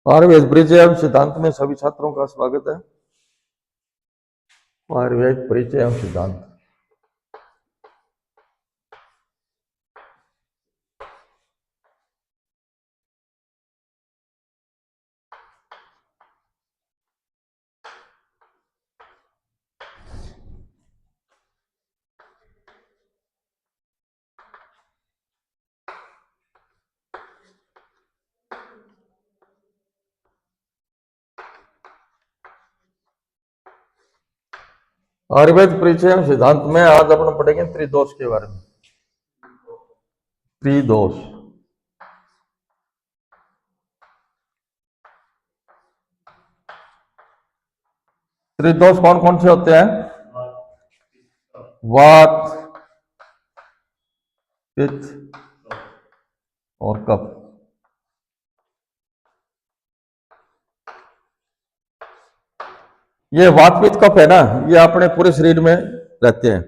आयुर्वेद परिचय एवं सिद्धांत में सभी छात्रों का स्वागत है। आयुर्वेद परिचय एवं सिद्धांत आयुर्वेद परिचय एवं सिद्धांत में आज अपन पढ़ेंगे त्रिदोष के बारे में। त्रिदोष त्रिदोष कौन कौन से होते हैं? वात, पित्त और कफ। ये वात पित्त कफ है ना, ये अपने पूरे शरीर में रहते हैं।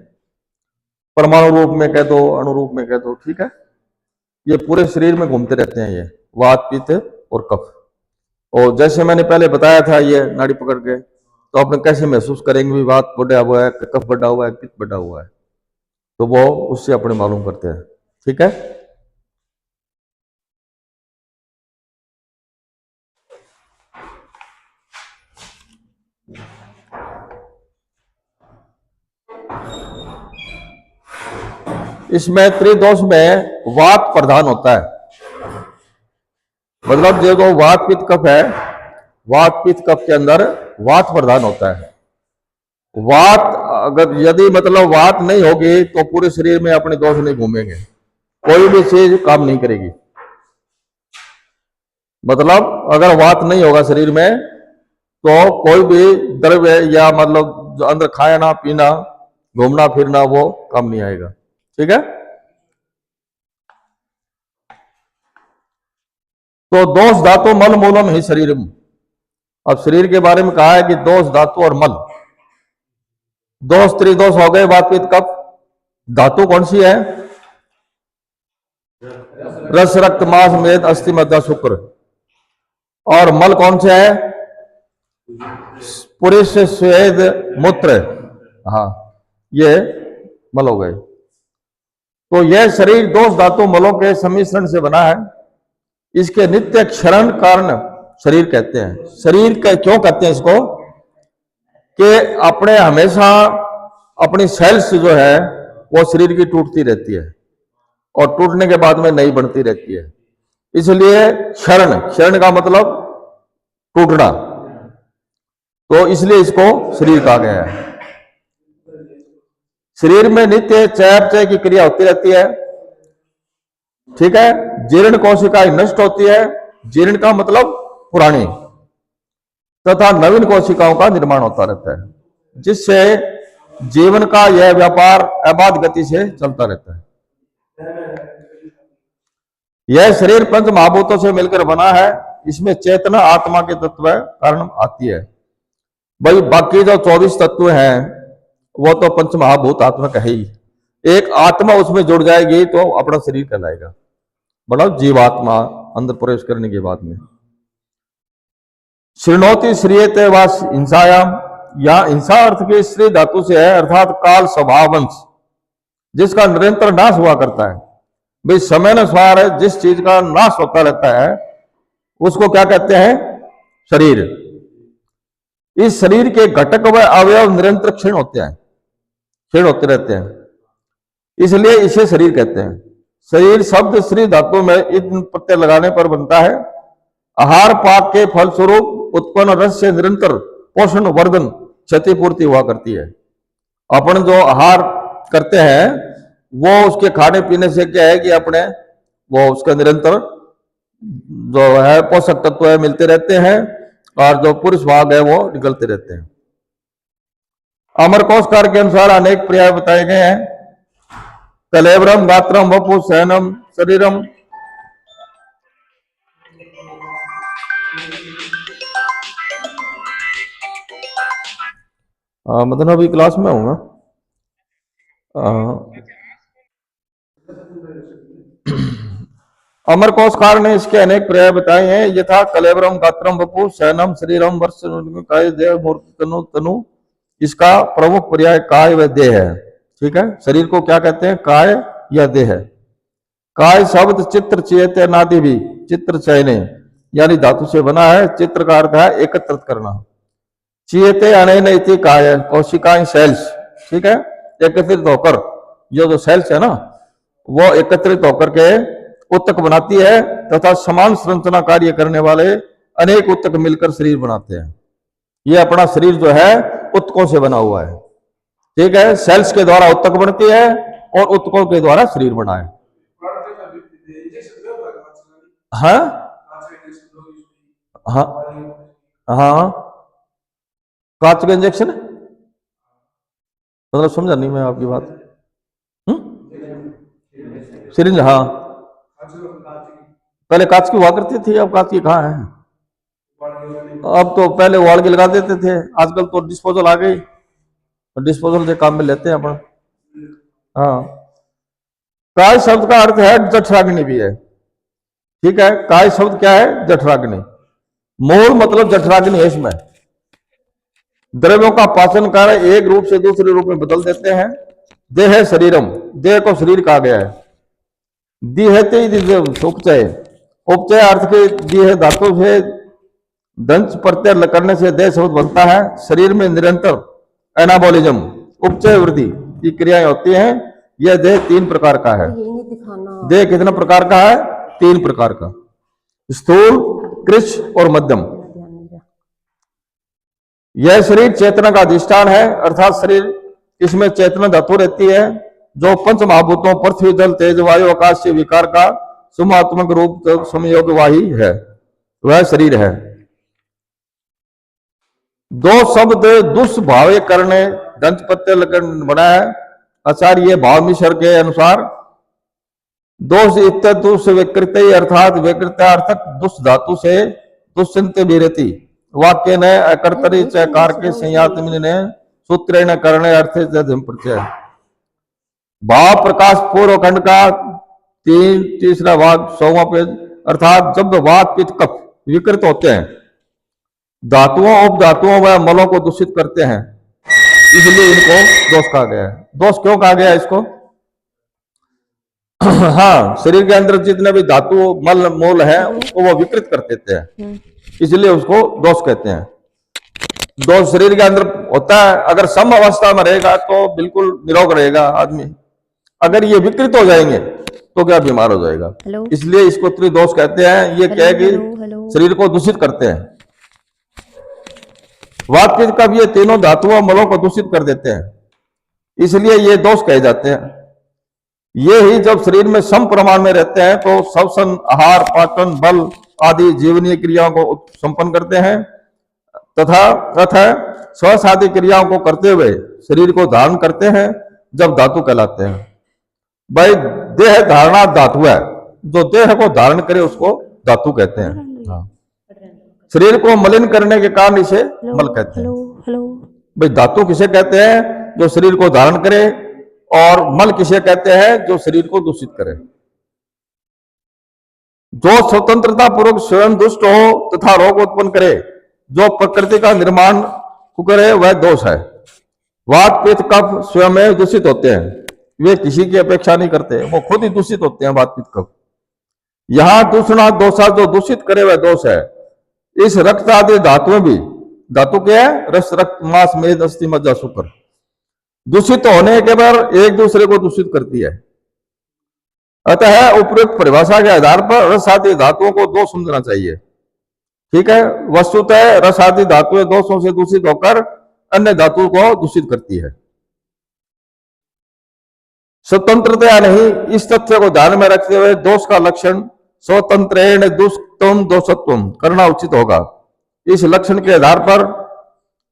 परमाणु रूप में कह दो, अणु रूप में कह दो, ठीक है। ये पूरे शरीर में घूमते रहते हैं, ये वात पित्त और कफ। और जैसे मैंने पहले बताया था, ये नाड़ी पकड़ के तो आपने कैसे महसूस करेंगे भी वात बढ़ा हुआ है, कफ बढ़ा हुआ है, पित्त बढ़ा हुआ है, तो वो उससे अपने मालूम करते हैं, ठीक है। इसमें त्रिदोष में वात प्रधान होता है। मतलब जो वात पित्त कफ है, वात पित्त कफ के अंदर वात प्रधान होता है। वात अगर यदि मतलब वात नहीं होगी तो पूरे शरीर में अपने दोष नहीं घूमेंगे, कोई भी चीज काम नहीं करेगी। मतलब अगर वात नहीं होगा शरीर में तो कोई भी द्रव्य या मतलब जो अंदर खाना पीना घूमना फिरना वो काम नहीं आएगा, ठीक है। तो दोष धातु मल मूलम ही शरीरम। अब शरीर के बारे में कहा है कि दोष धातु और मल, दोष त्रिदोष हो गए, वात पित्त कफ। धातु कौन सी है? रस रक्त मांस मेद अस्थि मज्जा शुक्र। और मल कौन से है? पुरुष स्वेद मूत्र। हाँ, ये मल हो गए। तो यह शरीर दोष धातु मलों के सम्मिश्रण से बना है। इसके नित्य क्षरण कारण शरीर कहते हैं। शरीर का क्यों कहते हैं इसको? कि अपने हमेशा अपनी सेल्स जो है वो शरीर की टूटती रहती है और टूटने के बाद में नई बनती रहती है, इसलिए क्षरण, क्षरण का मतलब टूटना, तो इसलिए इसको शरीर कहा गया है। शरीर में नित्य चयापचय की क्रिया होती रहती है, ठीक है। जीर्ण कोशिकाएं नष्ट होती है, जीर्ण का मतलब पुरानी, तथा नवीन कोशिकाओं का निर्माण होता रहता है, जिससे जीवन का यह व्यापार अबाध गति से चलता रहता है। यह शरीर पंच महाभूतों से मिलकर बना है। इसमें चेतना आत्मा के तत्व कारण आती है। भाई बाकी जो 24 तत्व हैं वो तो पंच महाभूत आत्मक है ही। एक आत्मा उसमें जुड़ जाएगी तो अपना शरीर कहलाएगा, मतलब जीवात्मा अंदर प्रवेश करने के बाद में। श्रीणोति श्रीयते व हिंसायाम, या हिंसा अर्थ के श्री धातु से है, अर्थात काल स्वभावंश, जिसका निरंतर नाश हुआ करता है। भाई समय अनुसार है, जिस चीज का नाश होता रहता है उसको क्या कहते हैं? शरीर। इस शरीर के घटक व अवयव निरंतर क्षीण होते हैं, क्षीण होते रहते हैं, इसलिए इसे शरीर कहते हैं। शरीर शब्द श्री धातु में इन प्रत्यय लगाने पर बनता है। आहार पाक के फलस्वरूप उत्पन्न रस से निरंतर पोषण वर्धन क्षतिपूर्ति हुआ करती है। अपन जो आहार करते हैं वो उसके खाने पीने से क्या है कि अपने वो उसका निरंतर जो है पोषक तत्व है मिलते रहते हैं, और जो पुरुष भाग है वो निकलते रहते हैं। अमरकोशकार के अनुसार अनेक पर्याय बताए गए हैं। कलेवरम गात्रम वपु सहनम शरीरम। मतलब अभी क्लास में हूँ। अमर कोशकार ने इसके अनेक पर्याय बताए हैं। यथा कलेवरम गात्रम वपु शयनम शरीरम वर्ष काय देह मूर्ति तनु तनु। इसका प्रमुख पर्याय काय व देह है। ठीक है, शरीर को क्या कहते हैं? काय या देह। काय शब्द चित्र चेत नादि भी चित्र चयने यानी धातु से बना है। चित्र का अर्थ है एकत्रित करना। चीयते अनैन इति काय कोशिकाएं सेल्स। ठीक है, एकत्रित होकर जो सेल्स है ना वो एकत्रित होकर के उत्तक बनाती है तथा समान संरचना कार्य करने वाले अनेक उत्तक मिलकर शरीर बनाते हैं। ये अपना शरीर जो है उत्तकों से बना हुआ है। ठीक है, सेल्स के द्वारा उत्तक बनती है और उत्तकों के द्वारा शरीर बना है। हाँ हाँ हाँ, कांच का इंजेक्शन मतलब समझा नहीं मैं आपकी बात। सिरिंज, हाँ पहले कांच की हुआ करती थी, अब कांच की कहाँ है? अब तो पहले वॉल की लगा देते थे, आजकल तो डिस्पोजल आ गई, डिस्पोजल के काम में लेते हैं अपन। हाँ, काय शब्द का अर्थ है जठराग्नि भी है। ठीक है, काय शब्द क्या है? जठराग्नि। मूल मतलब जठराग्नि है। इसमें द्रव्यों का पाचन कार्य एक रूप से दूसरे रूप में बदल देते हैं। देह है शरीरम, देह को शरीर कहा गया है। दिहते उपचय, उपचय अर्थ के दिह धातु से दंश प्रत्यय करने से देह शब्द बनता है। शरीर में निरंतर एनाबोलिज्म उपचय वृद्धि की क्रियाएं होती हैं। यह देह 3 प्रकार का है। देह कितना प्रकार का है? 3 प्रकार का, स्थूल, कृश और मध्यम। यह शरीर चेतना का अधिष्ठान है, अर्थात शरीर इसमें चेतना धातु रहती है जो पंच महाभूतों पृथ्वी जल तेज वायु आकाश से विकार का सुमात्मक रूप संयोग वाही है, वह शरीर है। दो शब्द दुष्भावे करने दंत प्रत्यय बना है। आचार्य भाव मिश्र के अनुसार दोष इत्य दुष विकृत अर्थात विकृतार्थक दुष् धातु से दुष्चिंत विरति वाक्य ने अकर्तरी चकार के संयातमिन ने सूत्र न करने अर्थ प्रत्यय। भाव प्रकाश पूर्व खंड का 3 भाग 100वां पेज। अर्थात जब वात पित्त कफ विकृत होते हैं, धातुओं उपधातुओं व मलों को दूषित करते हैं, इसलिए इनको दोष कहा गया है। दोष क्यों कहा गया है इसको? हाँ, शरीर के अंदर जितने भी धातु मल मूल है उसको वो विकृत कर देते हैं, इसलिए उसको दोष कहते हैं। दोष शरीर के अंदर होता है। अगर सम अवस्था में रहेगा तो बिल्कुल निरोग रहेगा आदमी, अगर ये विकृत हो जाएंगे तो क्या बीमार हो जाएगा। इसलिए इसको त्रिदोष कहते हैं। ये क्या है कि शरीर को दूषित करते हैं। वात पित्त कफ ये तीनों धातुओं मलों को दूषित कर देते हैं, इसलिए ये दोष कहे जाते हैं। ये ही जब शरीर में सम प्रमाण में रहते हैं तो श्वसन, आहार, पाचन, बल आदि जीवनीय क्रियाओं को संपन्न करते हैं तथा श्वास आदि क्रियाओं को करते हुए शरीर को धारण करते हैं, जब धातु कहलाते हैं। भाई देह धारणा धातु है, जो देह को धारण करे उसको धातु कहते हैं। हाँ। शरीर को मलिन करने के कारण इसे मल कहते हैं। भाई धातु किसे कहते हैं? जो शरीर को धारण करे, और मल किसे कहते हैं? जो शरीर को दूषित करे। जो स्वतंत्रता पूर्वक स्वयं दुष्ट हो तथा रोग उत्पन्न करे, जो प्रकृति का निर्माण करे, वह दोष है। वात पित्त कफ स्वयं दूषित होते हैं, वे किसी की अपेक्षा नहीं करते, वो खुद ही दूषित होते हैं। वात पित्त कफ यहां दूसरा दोषा जो दूषित करे वह दोष है। इस रक्त आदि धातुएं भी, धातु क्या है? रस, रक्त, मांस, मेद, अस्थि, मज्जा, शुक्र, दूषित होने के बाद एक दूसरे को दूषित करती है। अतः उपयुक्त परिभाषा के आधार पर रस आदि धातुओं को दोष समझना चाहिए। ठीक है, वस्तुतः रस आदि धातुएं दोषों से दूषित होकर अन्य धातुओं को दूषित करती है। स्वतंत्रता नहीं, इस तथ्य को ध्यान में रखते हुए दोष का लक्षण स्वतंत्रेण दुष्टम दोषत्वम करना उचित होगा। इस लक्षण के आधार पर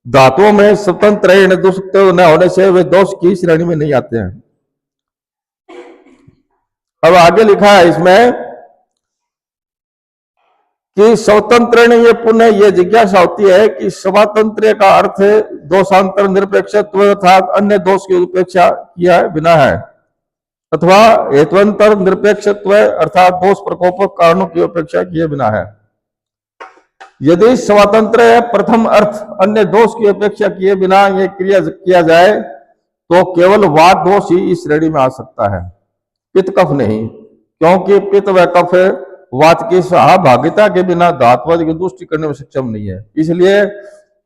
धातुओं में स्वतंत्रेण दुष्टत्व न होने से वे दोष की श्रेणी में नहीं आते हैं। अब आगे लिखा है इसमें कि स्वतंत्र ये पुनः ये जिज्ञासा होती है कि स्वातंत्र्य का अर्थ दोषांतर निरपेक्षत्व अर्थात अन्य दोष की उपेक्षा किया बिना है। अथवा हेतुअंतर निरपेक्षत्व अर्थात दोष प्रकोपक कारणों की अपेक्षा किए बिना है। यदि स्वातंत्र प्रथम अर्थ अन्य दोष की अपेक्षा किए बिना ये क्रिया किया जाए तो केवल वात दोष ही इस श्रेणी में आ सकता है, पित्त कफ नहीं, क्योंकि पित्त व कफ वात की सहभागिता के बिना धात्वद की तुष्टि करने में सक्षम नहीं है। इसलिए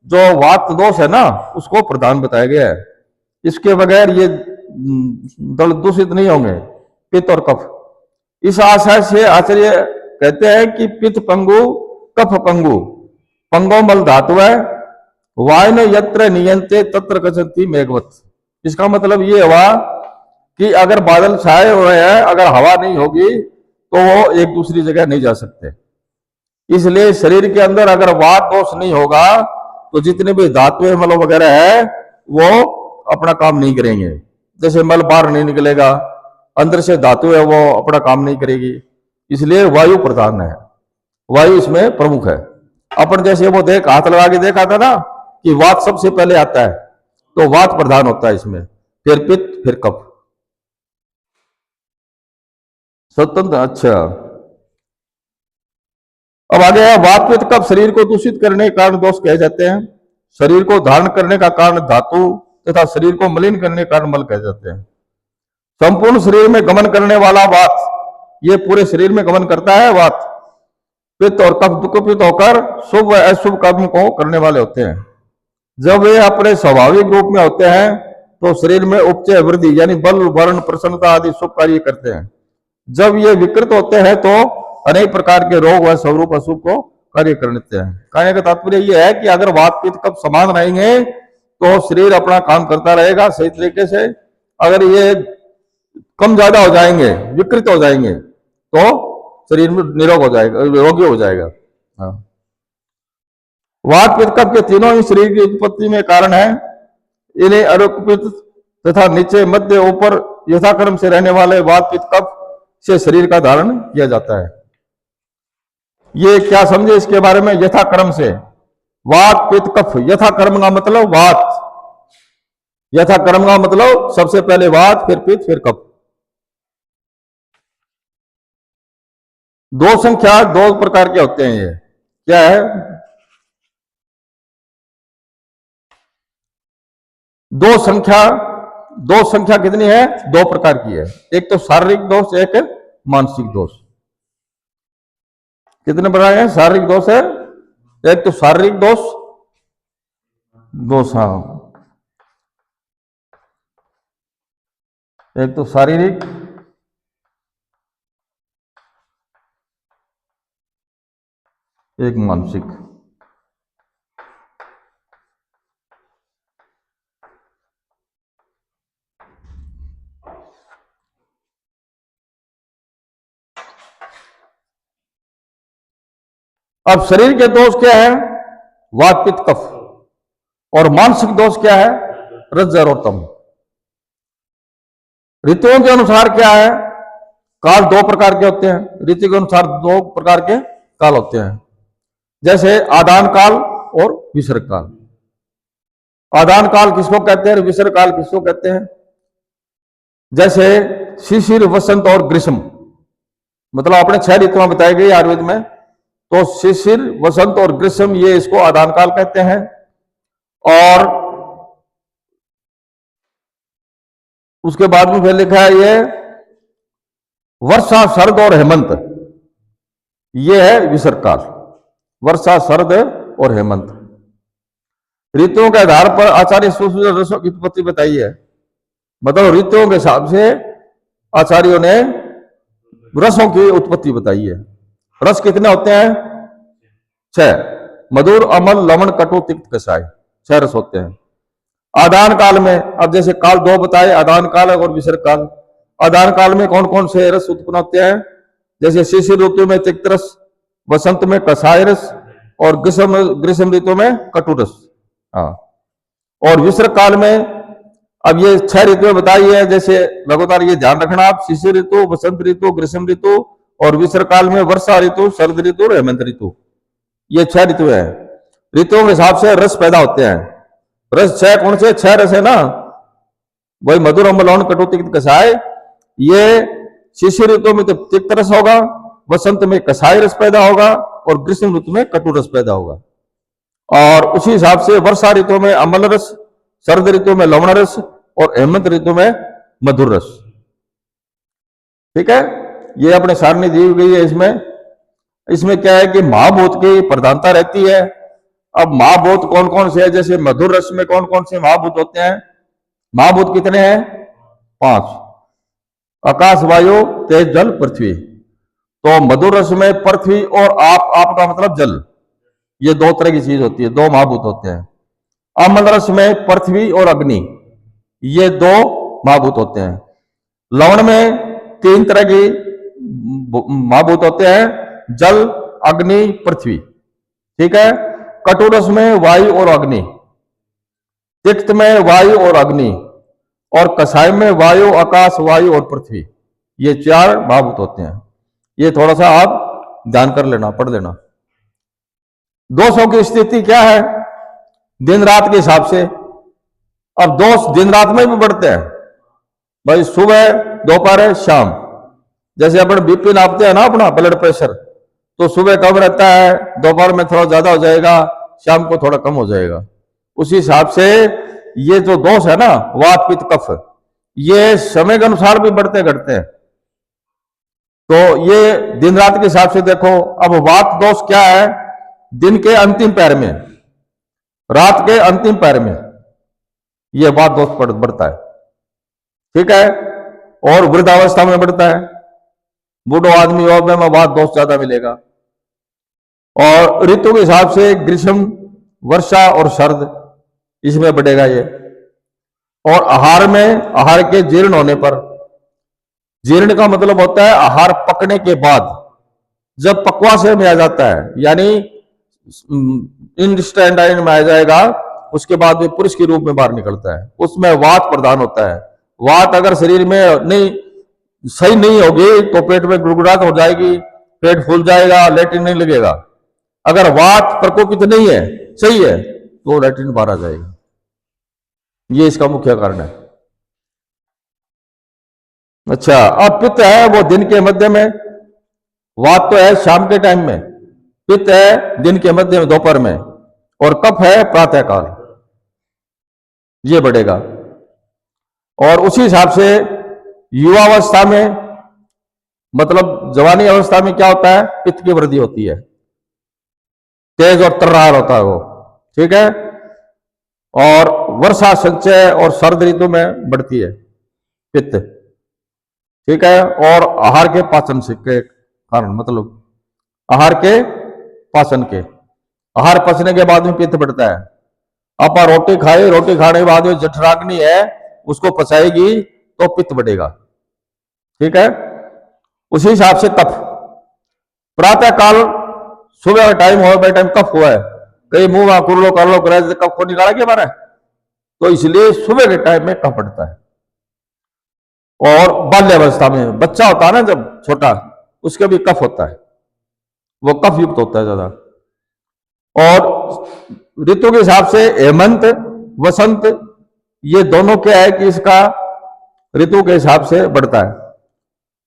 जो वात दोष है ना उसको प्रधान बताया गया है, इसके बगैर ये दल दूषित नहीं होंगे, पित्त और कफ। इस आशय से आचार्य कहते हैं कि पित्त पंगु कफ पंगु पंगो मल धातु है वायन यत्र नियंत्रे तत्र गच्छति मेघवत। इसका मतलब ये हुआ कि अगर बादल छाए हुए हैं, अगर हवा नहीं होगी तो वो एक दूसरी जगह नहीं जा सकते। इसलिए शरीर के अंदर अगर वात दोष नहीं होगा तो जितने भी धातुएं मल वगैरह है वो अपना काम नहीं करेंगे। जैसे मल बाहर नहीं निकलेगा, अंदर से धातु है वो अपना काम नहीं करेगी। इसलिए वायु प्रधान है, वायु इसमें प्रमुख है। अपन जैसे वो हाथ लगा के देखा था ना कि वात सबसे पहले आता है, तो वात प्रधान होता है इसमें, फिर पित्त, फिर कफ। स्वतंत्र। अच्छा, अब आगे है वात पित्त कफ शरीर को दूषित करने के कारण दोष कहे जाते हैं। शरीर को धारण करने का कारण धातु तथा शरीर को मलिन करने का कारण मल कहे जाते हैं। संपूर्ण शरीर में गमन करने वाला वात, ये पूरे शरीर में गमन करता है वात। पित्त और कफ दुखित होकर शुभ व अशुभ कर्म को करने वाले होते हैं। जब वे अपने स्वाभाविक रूप में होते हैं तो शरीर में उपचय वृद्धि यानी बल वर्ण प्रसन्नता आदि शुभ कार्य करते हैं। जब ये विकृत होते हैं तो अनेक प्रकार के रोग व स्वरूप अशुभ को कार्य कर लेते हैं। कहने का तात्पर्य यह है कि अगर वात पित्त कफ समान रहेंगे तो शरीर अपना काम करता रहेगा सही तरीके से। अगर ये कम ज्यादा हो जाएंगे, विकृत हो जाएंगे तो शरीर में निरोग हो जाएगा, रोगी हो जाएगा। हाँ। वात पित्त कफ के तीनों ही शरीर की उत्पत्ति में कारण है। इन्हें अरुपित तथा नीचे मध्य ऊपर यथाक्रम से रहने वाले वात पित्त कफ से शरीर का धारण किया जाता है। ये क्या समझे इसके बारे में, यथाक्रम से। वात पित्त कफ, यथाक्रम का मतलब वात, यथाक्रम का मतलब सबसे पहले वात, फिर पित्त, फिर कफ। दो संख्या दो प्रकार के होते हैं। ये क्या है, दो संख्या कितनी है, दो प्रकार की है। एक तो शारीरिक दोष, एक मानसिक दोष। कितने प्रकार है, शारीरिक दोष है, एक तो शारीरिक दोष, हाँ, एक तो शारीरिक, एक मानसिक। अब शरीर के दोष क्या है, वात पित्त कफ, और मानसिक दोष क्या है, रज्जर और तम। ऋतुओं के अनुसार क्या है, काल दो प्रकार के होते हैं। ऋतु के अनुसार दो प्रकार के काल होते हैं, जैसे आदान काल और विसर्ग काल। आदान काल किसको कहते हैं, विसर्ग काल किसको कहते हैं। जैसे शिशिर, वसंत और ग्रीष्म, मतलब अपने 6 ऋतुएं बताई गई आयुर्वेद में, तो शिशिर, वसंत और ग्रीष्म ये इसको आदान काल कहते हैं। और उसके बाद में फिर लिखा है ये वर्षा, शरद और हेमंत, ये है विसर्ग काल। वर्षा, शरद और हेमंत। ऋतुओं के आधार पर आचार्य रसों की उत्पत्ति बताई है। मतलब ऋतुओं के हिसाब से आचार्यों ने रसों की उत्पत्ति बताई है। रस कितने होते हैं, 6। मधुर, अम्ल, लवण, कटु, तिक्त, कषाय, 6 रस होते हैं। आदान काल में, अब जैसे काल दो बताए, आदान काल और विसर्ग काल। आदान काल में कौन कौन से रस उत्पन्न होते हैं, जैसे शिशिर ऋतु में तिक्त रस, वसंत में कषाय रस, और ग्रीष्म ऋतु में कटु रस। हाँ। और विसर्ग काल में अब ये 6 ऋतुएं बताई है, जैसे लगातार ये ध्यान रखना आप, शिशिर ऋतु, वसंत ऋतु, ग्रीष्म ऋतु, और विसर्ग काल में वर्षा ऋतु, शरद ऋतु और हेमंत ऋतु, ये 6 ऋतु है। ऋतुओं के हिसाब से रस पैदा होते हैं। रस 6 कौन से, 6 रस है ना, वही मधुर, अम्ल, लवण, कटु, तिक्त, कषाय। ये शिशिर ऋतु में तो तिक्त रस होगा, वसंत में कसाई रस पैदा होगा और ग्रीष्म ऋतु में कटु रस पैदा होगा। और उसी हिसाब से वर्षा ऋतु में अम्ल रस, शरद ऋतु में लवण रस और हेमंत ऋतु में मधुर रस। ठीक है, ये अपने सारणी दी गई है। इसमें क्या है कि महाभूत की प्रधानता रहती है। अब महाभूत कौन कौन से है, जैसे मधुर रस में कौन कौन से महाभूत होते हैं? महाभूत कितने हैं? 5, आकाश, वायु, तेज, जल, पृथ्वी। तो मधुर रस में पृथ्वी और आप का मतलब जल, ये 2 तरह की चीज होती है, 2 महाभूत होते हैं। अम्ल रस में पृथ्वी और अग्नि, ये 2 महाभूत होते हैं। लवण में 3 तरह की महाभूत होते हैं, जल, अग्नि, पृथ्वी। ठीक है। कटु रस में वायु और अग्नि, तिक्त में वायु और अग्नि, और कसाय में वायु, आकाश, वायु और पृथ्वी। ये 4 महाभूत होते हैं। ये थोड़ा सा आप ध्यान कर लेना, पढ़ लेना। दोषों की स्थिति क्या है? दिन रात के हिसाब से। अब दोष दिन रात में भी बढ़ते हैं भाई, सुबह, दोपहर, शाम। जैसे अपन बीपी नापते हैं ना, अपना ब्लड प्रेशर, तो सुबह कम रहता है, दोपहर में थोड़ा ज्यादा हो जाएगा, शाम को थोड़ा कम हो जाएगा। उसी हिसाब से ये जो दोष है ना, वात, पित्त, कफ, ये समय के अनुसार भी बढ़ते घटते हैं। तो ये दिन रात के हिसाब से देखो। अब वात दोष क्या है? दिन के अंतिम पैर में, रात के अंतिम पैर में यह वात दोष बढ़ता है। ठीक है। और वृद्धावस्था में बढ़ता है, बूढ़ो आदमी में वात दोष ज्यादा मिलेगा। और ऋतु के हिसाब से ग्रीष्म, वर्षा और शरद, इसमें बढ़ेगा ये। और आहार में, आहार के जीर्ण होने पर, जीर्ण का मतलब होता है आहार पकने के बाद, जब पक्वाशय में आ जाता है, यानी इंटेस्टाइन में आ जाएगा, उसके बाद में पुरुष के रूप में बाहर निकलता है, उसमें वात प्रदान होता है। वात अगर शरीर में सही नहीं होगी तो पेट में गुड़गुड़ाहट हो जाएगी, पेट फूल जाएगा, लेटरिन नहीं लगेगा। अगर वात प्रकोपित नहीं है, सही है, तो लेटरिन बाहर आ जाएगा। ये इसका मुख्य कारण है। अच्छा, अब पित्त है वो दिन के मध्य में, वात तो है शाम के टाइम में, पित्त है दिन के मध्य में, दोपहर में, और कफ है प्रातः काल, ये बढ़ेगा। और उसी हिसाब से युवावस्था में, मतलब जवानी अवस्था में क्या होता है? पित्त की वृद्धि होती है, तेज और तर्रार होता है वो। ठीक है। और वर्षा, संचय और शरद ऋतु में बढ़ती है पित्त। ठीक है। और आहार के पाचन से के कारण, मतलब आहार के पाचन के, आहार पचने के बाद में पित्त बढ़ता है। आप रोटी खाए, रोटी खाने के बाद में जठराग्नि है, उसको पचाएगी तो पित्त बढ़ेगा। ठीक है। उसी हिसाब से कफ, प्रातः काल, सुबह का टाइम हो, टाइम कफ हुआ है, कहीं मुंह कुरलो कर लो करे, कफ को निकाला के मारा, तो इसलिए सुबह के टाइम में कफ बढ़ता है। और बाल्यावस्था में बच्चा होता है ना जब छोटा, उसके भी कफ होता है, वो कफ युक्त होता है ज्यादा। और ऋतु के हिसाब से हेमंत, वसंत, ये दोनों क्या है कि इसका ऋतु के हिसाब से बढ़ता है।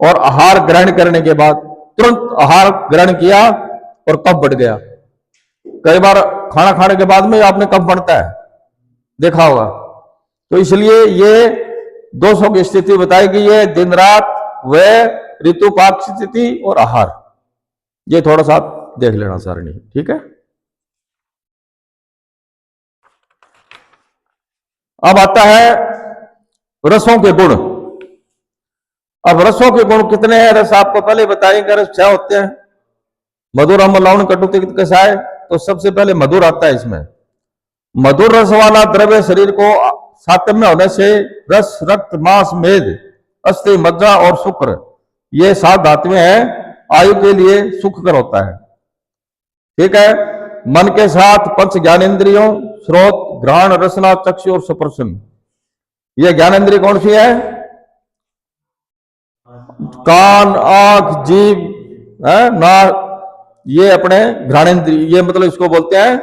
और आहार ग्रहण करने के बाद, तुरंत आहार ग्रहण किया और कफ बढ़ गया। कई बार खाना खाने के बाद में आपने कफ बढ़ता है, देखा होगा। तो इसलिए ये दोषों की स्थिति बताई गई है, दिन रात, वह ऋतुपात स्थिति और आहार। ये थोड़ा सा देख लेना सारणी। ठीक है। अब आता है रसों के गुण। अब रसों के गुण कितने हैं? रस आपको पहले बताएंगे, रस 6 होते हैं, मधुर, अम्ल, लवण, कटु, तिक्त, कषाय। तो सबसे पहले मधुर आता है। इसमें मधुर रस वाला द्रव्य शरीर को सातम्य होने से रस, रक्त, मांस, मेद, अस्थि, मज्जा और शुक्र, ये 7 धातुएं हैं, आयु के लिए सुखकर होता है। ठीक है। मन के साथ पंच ज्ञानेन्द्रियों, श्रोत, घ्राण, रसना, चक्षु और स्पर्शन, ये ज्ञानेन्द्रिय कौन सी है? कान, आंख, जीभ, नाक, ये अपने घ्राणेन्द्रिय, ये मतलब इसको बोलते हैं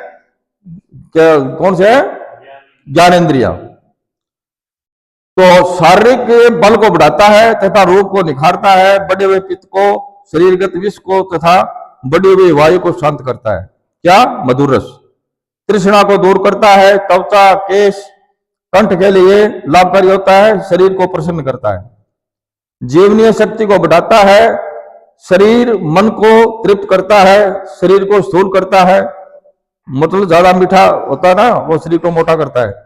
क्या, कौन से है? ज्ञानेन्द्रिया। तो शारीरिक बल को बढ़ाता है तथा रोग को निखारता है, बढ़े हुए पित्त को, शरीरगत विष को तथा बढ़ी हुई वायु को शांत करता है। क्या? मधुर रस। तृष्णा को दूर करता है, त्वचा, केश, कंठ के लिए लाभकारी होता है, शरीर को प्रसन्न करता है। जीवनीय शक्ति को बढ़ाता है, शरीर मन को तृप्त करता है, शरीर को स्थूल करता है, मतलब ज्यादा मीठा होता है ना, वो शरीर को मोटा करता है।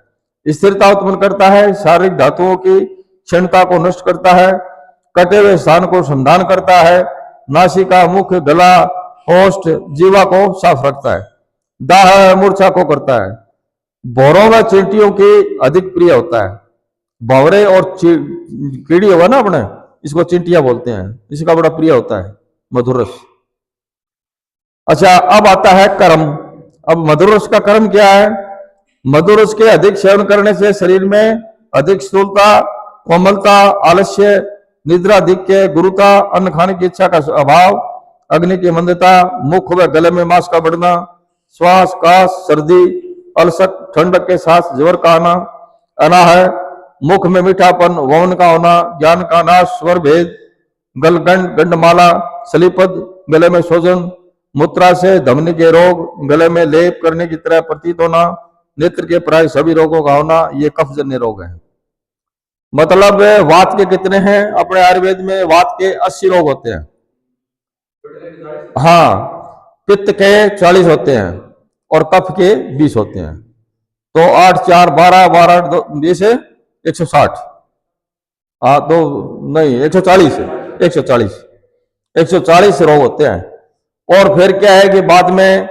स्थिरता उत्पन्न करता है, शारीरिक धातुओं की क्षीणता को नष्ट करता है, कटे हुए स्थान को समाधान करता है, नासिका, मुख, गला, होस्ट, जीवा को साफ रखता है, दाह मूर्छा को करता है। भौरों व चींटियों की अधिक प्रिय होता है। भौरे और कीड़ी होगा ना अपने, इसको चिंटिया बोलते हैं, इसका बड़ा प्रिय होता है मधुर रस। अच्छा, अब आता है कर्म। अब मधुर रस का कर्म क्या है? मधुर रस के अधिक सेवन करने से शरीर में अधिक स्थूलता, कोमलता, आलस्य, निद्रा, अधिक्य, गुरुता, अन्न खाने की इच्छा का अभाव, अग्नि की मंदता, मुख व गले में मांस का बढ़ना, श्वास, काश, सर्दी, अलसक, ठंडक के साथ ज्वर का आना, अनाहय, मुख में मीठापन, वमन का होना, ज्ञान का नाश, स्वर भेद, गलगंड, गंडमाला, सलीपद, गले में सोजन, मूत्रा से धमनी के रोग, गले में लेप करने की तरह प्रतीत होना, नेत्र के प्राय सभी रोगों का होना, ये कफजन्य रोग है। मतलब वात के कितने हैं? अपने आयुर्वेद में वात के 80 रोग होते हैं। हाँ, पित्त के 40 होते हैं और कफ के 20 होते हैं। तो 8 4 12 12 20 160। हाँ तो नहीं, 140 140 रोग होते हैं। और फिर क्या है कि बाद में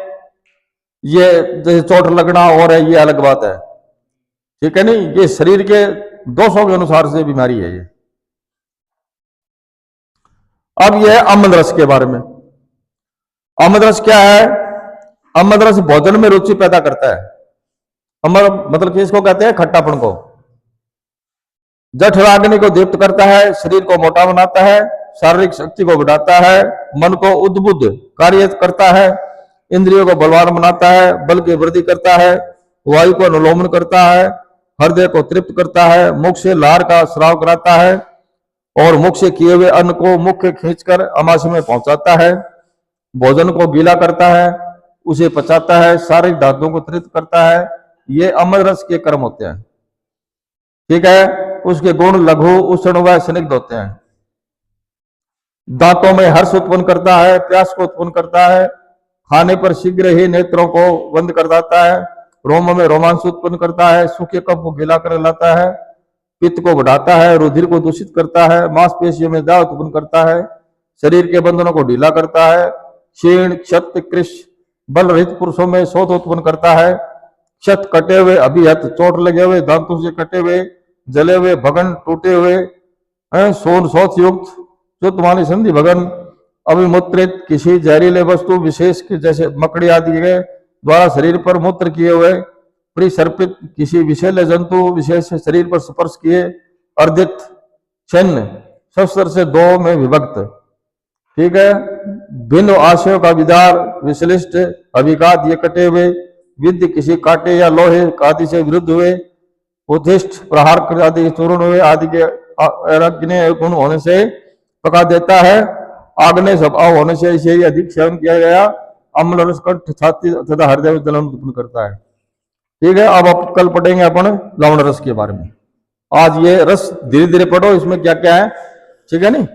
ये जैसे चोट लगना और है, ये अलग बात है, ठीक है नहीं। ये शरीर के दोषों के अनुसार से बीमारी है ये। अब ये है अम्ल रस के बारे में। अम्ल रस क्या है? अम्ल रस भोजन में रुचि पैदा करता है। अम्ल मतलब कि इसको कहते हैं खट्टापन को। जठराग्नि को दीप्त करता है, शरीर को मोटा बनाता है, शारीरिक शक्ति को बढ़ाता है, मन को उद्बुद्ध कार्य करता है, इंद्रियों को बलवान बनाता है, बल की वृद्धि करता है, वायु को अनुलोमन करता है, हृदय को तृप्त करता है, मुख से लार का स्राव कराता है और मुख से किए हुए अन्न को मुख के खींचकर अमाशय में पहुंचाता है, भोजन को गीला करता है, उसे पचाता है, शारीरिक धातुओं को तृप्त करता है। ये अम्ल रस के कर्म होते हैं, ठीक है। उसके गुण लघु, उष्ण व स्निग्ध होते हैं। दांतों में हर्ष उत्पन्न करता है, प्यास को उत्पन्न करता है, खाने पर शीघ्र ही नेत्रों को बंद कर देता है, रोम में रोमांस उत्पन्न करता है, सूखे कफ को गीला कर लाता है, पित्त को बढ़ाता है, रुधिर को दूषित करता है, मांसपेशियों में दाह उत्पन्न करता है, शरीर के बंधनों को ढीला करता है, क्षीण, क्षत, कृश, बल रहित पुरुषों में शोथ उत्पन्न करता है, क्षत, कटे हुए, अभिहत, चोट लगे हुए, दांतों से कटे हुए, जले हुए, भगन, टूटे हुए, सोन शोथ युक्त, जो तुम्हारी संधि भगन, अभिमूत्रित, किसी जहरीले वस्तु विशेष के जैसे मकड़ी आदि के द्वारा शरीर पर मूत्र किए हुए, परिसर्पित, किसी विषैले जंतु विशेष शरीर पर स्पर्श किए, अर्धित, छिन्न, शस्त्र से 2 में विभक्त, ठीक है। भिन्न आशयों का विदार, विश्लिष्ट, अभिघात, ये कटे हुए, विद्य, किसी कांटे या लोहे आदि से विरुद्ध हुए, उद्दिष्ट, प्रहार आदि चूर्ण हुए आदि के अग्नि गुण होने से पका देता है, आग्नेय स्वभाव होने से इसे अधिक सेवन किया गया अम्ल रस कंठ, छाती तथा हृदय में जलन उत्पन्न करता है, ठीक है। अब कल पढ़ेंगे अपन लवण रस के बारे में। आज ये रस धीरे धीरे पढ़ो, इसमें क्या क्या है, ठीक है नहीं।